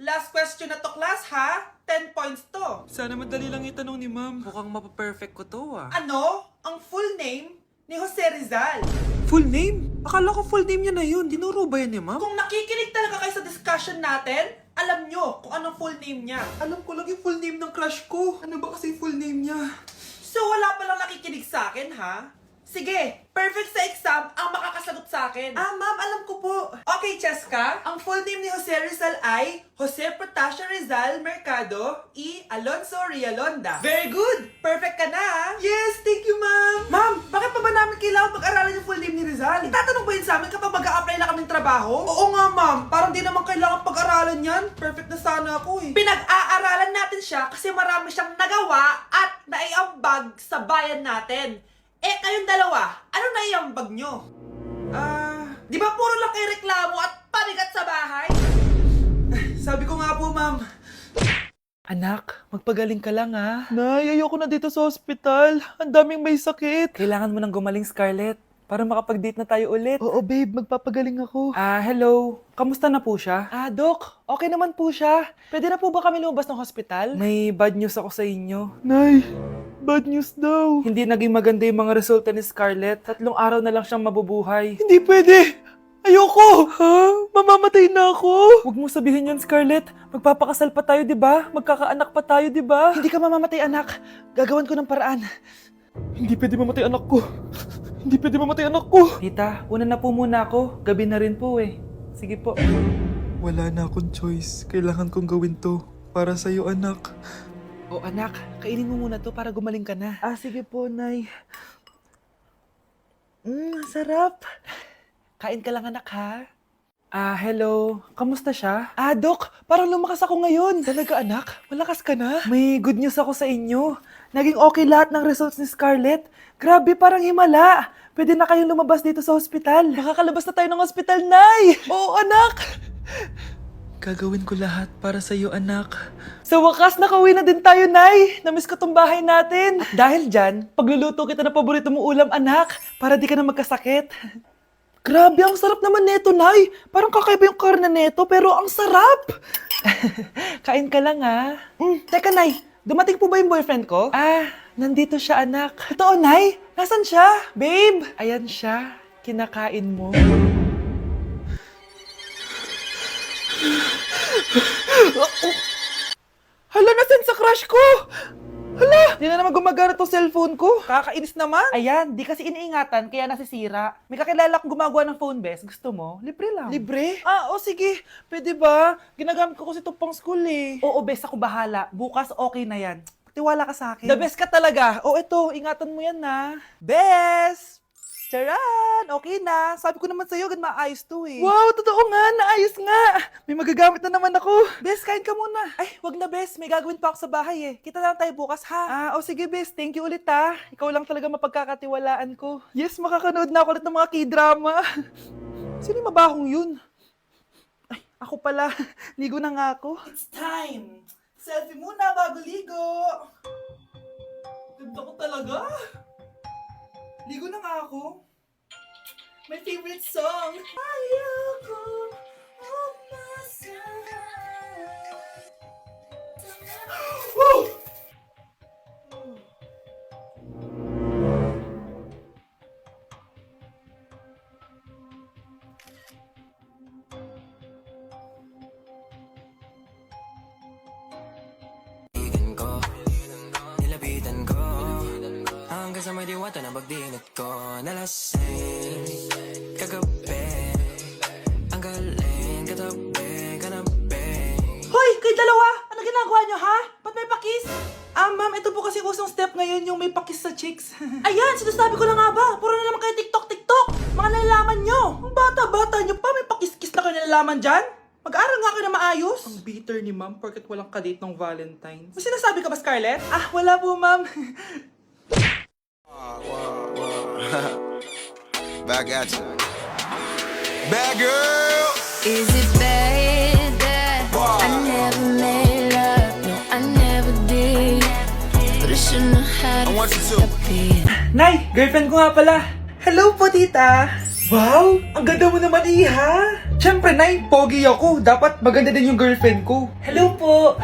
Last question na to, class, ha? 10 points to. Sana madali lang itanong ni ma'am. Mukhang mapaperfect ko to Ano ang full name ni Jose Rizal? Full name? Akala ko full name niya na yun. Dinuro ba yan ni ma'am? Kung nakikinig talaga kayo sa discussion natin, alam nyo kung anong full name niya. Alam ko lang yung full name ng crush ko. Ano ba kasi yung full name niya? So wala palang nakikinig sa akin, ha? Sige, perfect sa exam ang makakasagot sa akin. Ma'am, alam ko po. Okay, Cheska, ang full name ni Jose Rizal ay Jose Protasio Rizal Mercado E. Alonso Rialonda. Very good! Perfect ka na, ha? Yes, thank you, ma'am. Ma'am, bakit pa ba namin kailangan pag-aralan yung full name ni Rizal? Itatanong ba yun sa amin kapag mag-a-apply na kaming trabaho? Oo nga, ma'am. Parang di naman kailangan pag-aralan yan. Perfect na sana ako, eh. Pinag-aaralan natin siya kasi marami siyang nagawa at naiambag sa bayan natin. Eh, kayong dalawa, ano naiambag nyo? Di ba puro lang kayo reklamo at panigat sa bahay? Sabi ko nga po, ma'am. Anak, magpagaling ka lang ha. Nay, ayoko na dito sa hospital. Ang daming may sakit. Kailangan mo nang gumaling, Scarlett. Para makapag-date na tayo ulit. Oo, babe. Magpapagaling ako. Hello. Kamusta na po siya? Doc. Okay naman po siya. Pwede na po ba kami lumabas ng hospital? May bad news ako sa inyo. Nay, bad news daw. Hindi naging maganda yung mga resulta ni Scarlett. 3 araw na lang siyang mabubuhay. Hindi pwede! Ayoko! Ha? Mamamatay na ako! Huwag mo sabihin yun, Scarlett. Magpapakasal pa tayo, di ba? Magkakaanak pa tayo, di ba? Hindi ka mamamatay, anak. Gagawan ko ng paraan. Hindi pwede mamatay anak ko. Hindi pwede mamatay anak ko. Tita, una na po muna ako. Gabi na rin po eh. Sige po. Wala na akong choice. Kailangan kong gawin to. Para sa'yo, anak. O anak, kainin mo muna to para gumaling ka na. Sige po, Nay. Sarap. Kain ka lang, anak, ha? Hello. Kamusta siya? Doc, parang lumakas ako ngayon. Talaga, anak? Malakas ka na? May good news ako sa inyo. Naging okay lahat ng results ni Scarlett. Grabe, parang himala. Pwede na kayong lumabas dito sa hospital. Makakalabas na tayo ng hospital, Nay! Oo, anak! Gagawin ko lahat para sa'yo, anak. Sa wakas, nakauwi na din tayo, Nay. Namiss ko tong bahay natin. At dahil dyan, pagluluto kita ng paborito mong ulam, anak, para di ka na magkasakit. Grabe, ang sarap naman neto, Nay. Parang kakaiba yung karne neto, pero ang sarap. Kain ka lang, ha? Teka, Nay. Dumating po ba yung boyfriend ko? Nandito siya, anak. Totoo, Nay? Nasaan siya? Babe! Ayan siya. Kinakain mo. Hala, nasan sa crush ko? Hala, di na naman gumagana tong cellphone ko. Kakainis naman. Ayan, di kasi iniingatan, kaya nasisira. May kakilala kong gumagawa ng phone best. Gusto mo? Libre lang. Libre? Sige. Pwede ba? Ginagamit ko kasi ito pang school eh. Oo, best ako bahala. Bukas okay na yan. Tiwala ka sa akin. The best ka talaga. Ito, ingatan mo yan na. Best! Charan! Okay na. Sabi ko naman sa'yo, maayos to eh. Wow, totoo nga. Naayos nga. May magagamit na naman ako. Bes, kain ka muna. Ay, wag na Bes. May gagawin pa ako sa bahay eh. Kita na lang tayo bukas ha. Sige Bes. Thank you ulit ha. Ikaw lang talaga mapagkakatiwalaan ko. Yes, makakanood na ako ulit ng mga K-drama. Sino yung mabahong yun? Ay, ako pala. Ligo na nga ako. It's time. Selfie muna bago ligo. Ganda ko talaga. Ligo na nga ako. My favorite song. Ayoko Woo! Nilapitan ko hanggang sa may diwata na pagdinig ko. Nalasing kagabi, ang galing katabi, kanabi. Hoy, kayo dalawa! Ano ginagawa nyo, ha? Ba't may pakis? Ma'am, ito po kasi usong step ngayon yung may pakis sa chicks. Ayan, sinasabi ko na nga ba? Puro na naman kayo TikTok! Mga nalalaman nyo! Ang bata-bata nyo pa, may pakis-kis na kayo nalalaman dyan? Mag-aaral nga kayo na maayos. Ang bitter ni ma'am porket walang kadate ng Valentine's. May sinasabi ka ba, Scarlett? Wala po, ma'am. Back at you. Bad girl. Is it bad that I never made love? No, I never did. But I should know how to I want you to. stop it. Nay, girlfriend ko nga pala. Hello po, tita. Wow, ang ganda mo naman, Iha. Siyempre, Nay, pogi ako. Dapat maganda din yung girlfriend ko. Hello po.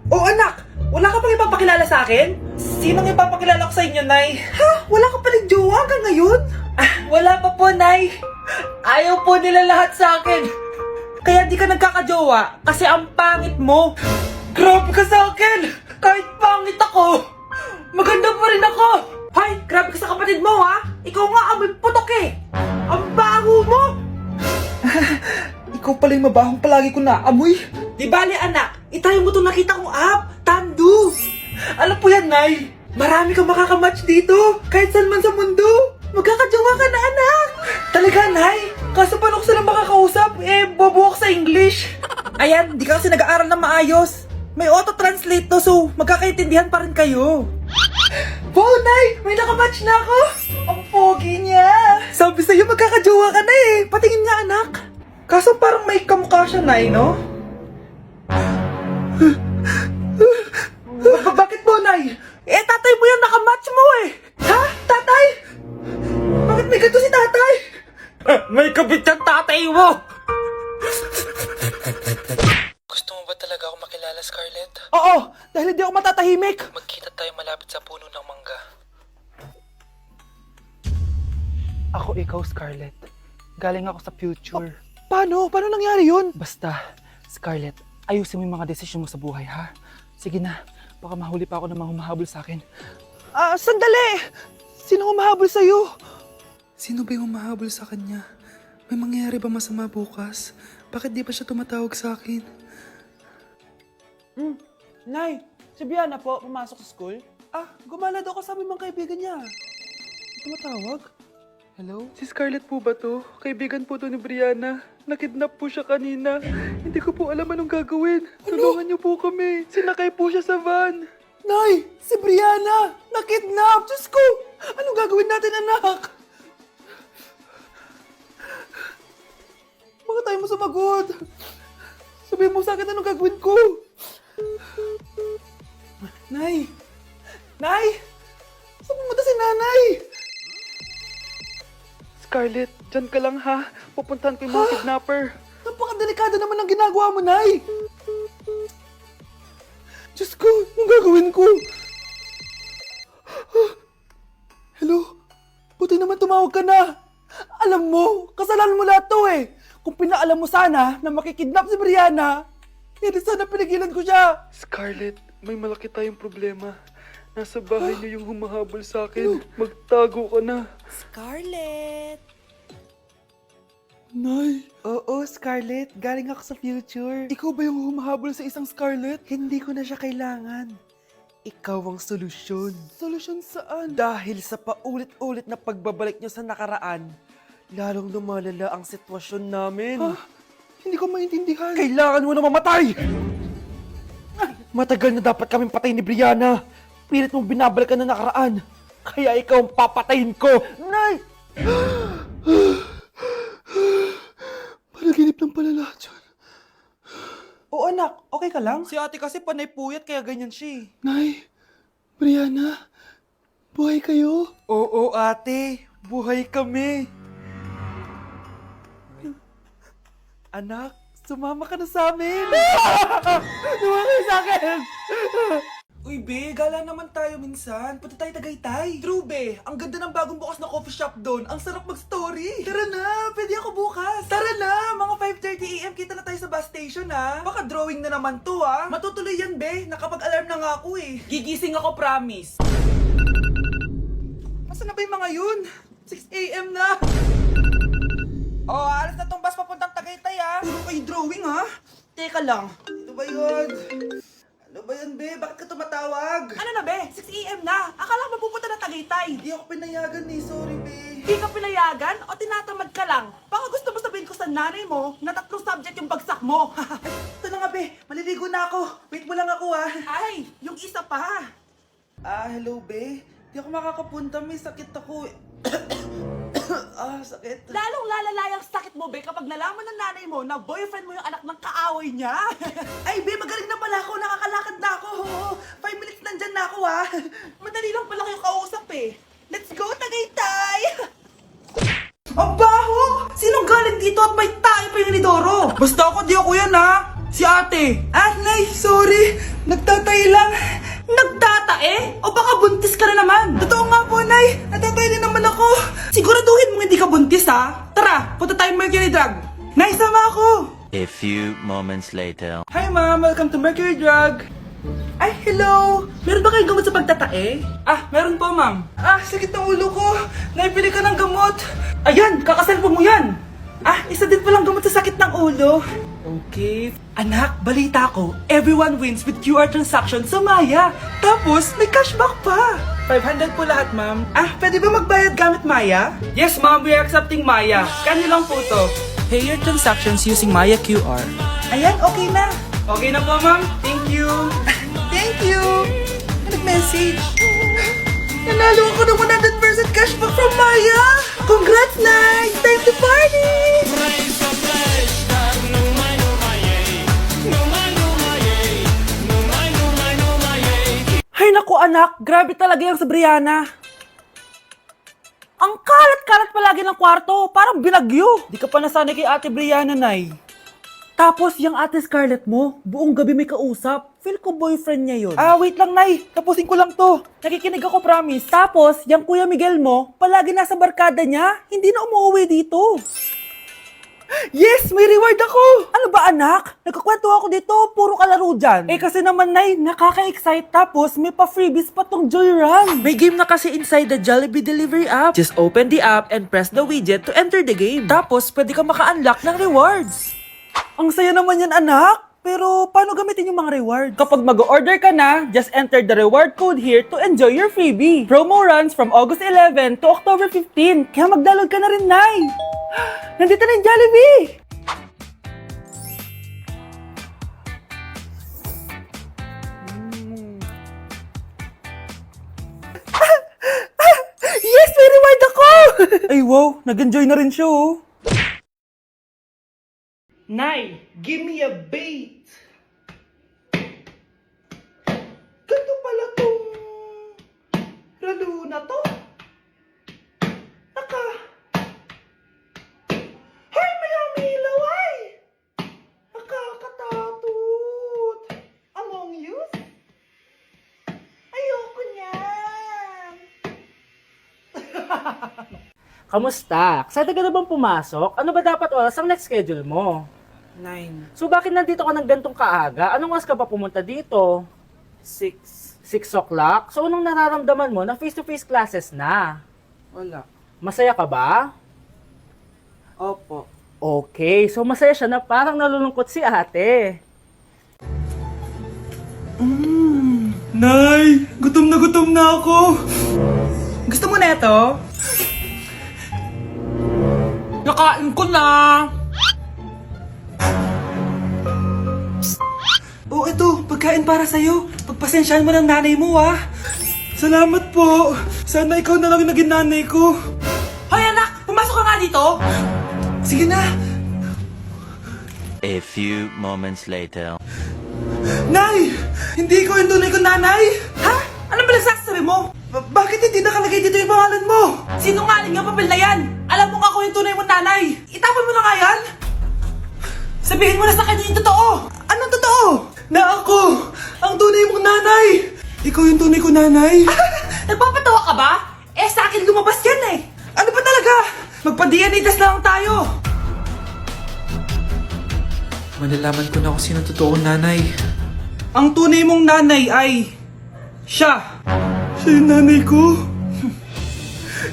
Oh, anak! Wala ka pang ipapakilala sa akin? Sinong ipapakilala ko sa inyo, Nay? Ha? Wala ka palang jowa hanggang ngayon? Wala pa po, Nay. Ayaw po nila lahat sa akin. Kaya di ka nagkakajowa kasi ang pangit mo. Grabe ka sa akin! Kahit pangit ako, maganda pa rin ako! Hay! Grabe ka sa kapatid mo, ha? Ikaw nga amoy putok eh! Ang baho mo! Ikaw pala yung mabahong palagi ko naamoy. Di bali, anak, itry mo itong nakita kong app, Tandu. Alam po yan, Nay. Marami kang makakamatch dito, kahit saan man sa mundo. Magkakajowa ka na, anak. Talaga, Nay? Kaso paano ko sila makakausap? Bobo ako sa English. Ayan, di ka kasi nag-aaral na maayos. May auto-translate to, so magkakaintindihan pa rin kayo. Wow, Nay! May nakamatch na ako! Ang pogi niya! Sabi sa'yo, magkakajowa ka na eh! Patingin nga, anak! Kaso parang may kamukha siya, Nay, no? Bakit mo, Nay? Tatay mo yan, nakamatch mo eh! Ha? Tatay? Bakit may ganito si tatay? May kabit ang tatay mo! Gusto mo ba talaga ako makilala, Scarlett? Oo! Dahil hindi ako matatahimik! Magkita tayo malapit sa puno ng mangga. Ako ikaw, Scarlett. Galing ako sa future. Paano? Paano nangyari yun? Basta, Scarlett, ayusin mo yung mga desisyon mo sa buhay, ha? Sige na, baka mahuli pa ako ng mga humahabol sa akin. Sandali! Sino humahabol sa'yo? Sino ba yung humahabol sa kanya? May mangyayari ba masama bukas? Bakit di pa siya tumatawag sa akin? Nay, si Biana po, pumasok sa school. Gumala daw kasama yung mga kaibigan niya. Tumatawag? Hello? Si Scarlett po ba to? Kaibigan po to ni Brianna. Nakidnap po siya kanina. Hindi ko po alam anong gagawin. Tulungan niyo po kami. Sinakay po siya sa van. Nay! Si Brianna! Nakidnap! Diyos ko! Anong gagawin natin, anak? Bakit tayo mo sumagot? Sabihin mo sa akin anong gagawin ko? Nay! Nay! Saan pumunta si nanay? Scarlett, dyan ka lang ha. Pupuntahan ko yung mga kidnapper. Napakadelikado naman ang ginagawa mo, Nay! Diyos ko, anong gagawin ko? Hello? Buti naman tumawag ka na. Alam mo, kasalanan mo lahat to eh. Kung pinaalam mo sana na makikidnap si Brianna, hindi sana pinigilan ko siya. Scarlett, may malaki tayong problema. Nasa bahay niyo yung humahabol sa akin. Magtago ka na. Scarlett! Nay, Oo, Scarlett. Galing ako sa future. ikaw ba yung humahabol sa isang Scarlett? Hindi ko na siya kailangan. Ikaw ang solusyon. Solusyon saan? Dahil sa paulit-ulit na pagbabalik niyo sa nakaraan, lalong lumalala ang sitwasyon namin. Ha? Hindi ko maintindihan. Kailangan mo na mamatay! Matagal na dapat kaming patay ni Brianna. Pilit mong binabalikan na nakaraan. Kaya ikaw ang papatayin ko. Nay! Panaginip lang pala lahat yun. Oo anak, okay ka lang? Si ate kasi panay puyat kaya ganyan siya eh. Nay, Brianna, buhay kayo? Oo ate, buhay kami. Anak, sumama ka na sa amin. Sumama ka sa akin. Uy, be, gala naman tayo minsan. Punta tayo Tagaytay. True, be. Ang ganda ng bagong bukas na coffee shop doon. Ang sarap mag-story. Tara na, pwede ako bukas. Tara na, mga 5:30 AM kita na tayo sa bus station, ha? Baka drawing na naman to, ha? Matutuloy yan, be. Nakapag-alarm na nga ako, eh. Gigising ako, promise. Nasaan na ba yung mga yun? 6 AM na. Oh, alas na tong bus papuntang Tagaytay, ha? Puro kayo drawing, ha? Teka lang. Ito ba yun? Ano ba yan, be? Bakit ka tumatawag? Ano na, be? 6 AM na. Akala ko mapupunta na Tagaytay. Hindi ako pinayagan eh. Sorry, be. Hindi ka pinayagan o tinatamad ka lang? Baka gusto mo sabihin ko sa nanay mo na 3 subject yung bagsak mo. Ito na nga, be. Maliligo na ako. Wait mo lang ako, ha? Ay, yung isa pa. Hello, be. Hindi ako makakapunta. May sakit ako. Sakit. Lalong lalala yung sakit mo, be, kapag nalaman ng nanay mo na boyfriend mo yung anak ng kaaway niya. Ay, be, magaling na pala ako. Nakakalakad na ako. 5 minutes nandyan na ako, ha? Madali lang pala kayo kausap eh. Let's go, Tagaytay! Ang baho! Si Sinong galing dito at may tayo pa yung inidoro? Basta ako, di ako yan ha. Si ate. Ah, Nay, sorry. Nagtatay lang. Nagtatae? O baka buntis ka na naman? Totoo nga po, Nay. Natatay din naman ako. Siguraduhin mong hindi ka buntis, ha? Tara, punta tayong Mercury Drug. Nay, sama ako. A few moments later. Hi ma'am, welcome to Mercury Drug. Ay, hello. Meron ba kayong gamot sa pagtatae? Ah, meron po ma'am. Ah, sakit ng ulo ko. Naipili ka ng gamot. Ayan, kakaselfon mo yan. Ah, isa din palang gamot sa sakit ng ulo. Okay. Anak, balita ko, everyone wins with QR transaction sa Maya. Tapos, may cashback pa. 500 po lahat ma'am. Ah, pwede ba magbayad gamit Maya? Yes ma'am, we are accepting Maya. Kanya lang po to. Pay your transactions using Maya QR. Ayan, okay na. Okay na po ma'am. Thank you. Thank you. Nag-message. Nanalo ako ng 100% cashback from Maya. Congrats, Nay! Time to party! Ay naku anak, grabe talaga yung sa Brianna. Ang kalat-kalat palagi ng kwarto, parang binagyo. Di ka pa nasanay kay Ate Brianna, Nay. Tapos, yung Ate Scarlett mo, buong gabi may kausap. Feel ko boyfriend niya yun. Ah, wait lang, Nay. Tapusin ko lang to. Nakikinig ako, promise. Tapos, yung Kuya Miguel mo, palagi nasa barkada niya. Hindi na umuwi dito. Yes, may reward ako! Ano ba anak? Nagkakwento ako dito, puro kalaro dyan. Eh kasi naman Nay, nakaka-excite tapos may pa-freebies pa tong Joy Run. May game na kasi inside the Jollibee delivery app. Just open the app and press the widget to enter the game. Tapos pwede ka maka-unlock ng rewards. Ang saya naman yan anak! Pero paano gamitin yung mga reward? Kapag mag-order ka na, just enter the reward code here to enjoy your freebie. Promo runs from August 11 to October 15. Kaya mag-download ka na rin, Nay. Nandito na yung Jollibee! Yes! May reward ako! Ay wow, nag-enjoy na rin siya oh. Nay, give me a bait. Ganito pala tong lalo na to. Hoy, may ilaw ay! Nakakatakot. Among Us? Ayoko niyan. Kamusta? Excited ka na bang pumasok? Ano ba dapat oras ang next schedule mo? 9, So bakit nandito ka ng gantong kaaga? Anong oras ka pa pumunta dito? 6. 6 o'clock? So anong nararamdaman mo na face-to-face classes na? Wala. Masaya ka ba? Opo. Okay, so masaya siya na parang nalulungkot si ate. Nay, gutom na ako. Gusto mo na ito? Nakain ko na. Oh, ito, pagkain para sa'yo. Pagpasensyahan mo ng nanay mo, ah. Salamat po. Sana ikaw na lang yung naging nanay ko. Hoy, anak! Pumasok ka nga dito! Sige na! A few moments later. Nay! Hindi ko yung tunay kong nanay! Ha? Ano ba nagsasabi mo? Bakit hindi nakalagay dito yung pangalan mo? Sinungaling ang papel na yan! Alam mo nga ako yung tunay mong nanay! Itapon mo na nga yan! Sabihin mo na sa kanya yung totoo! Anong totoo? Na ako! Ang tunay mong nanay! Ikaw yung tunay ko nanay. Nagpapatawa ka ba? Eh, sa akin lumabas yan eh! Ano ba talaga? Magpa-DNA test na lang tayo! Malalaman ko na kung sino totoong nanay. Ang tunay mong nanay ay... siya. Siya yung nanay ko.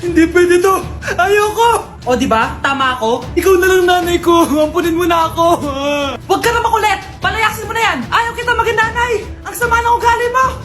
Hindi pwede to. Ayoko. O, di ba? Tama ako? Ikaw na lang nanay ko. Ampunin mo na ako. Huwag ka na makulit! Palayasin mo na yan! Ayaw kita maging nanay! Ang sama ng ugali mo!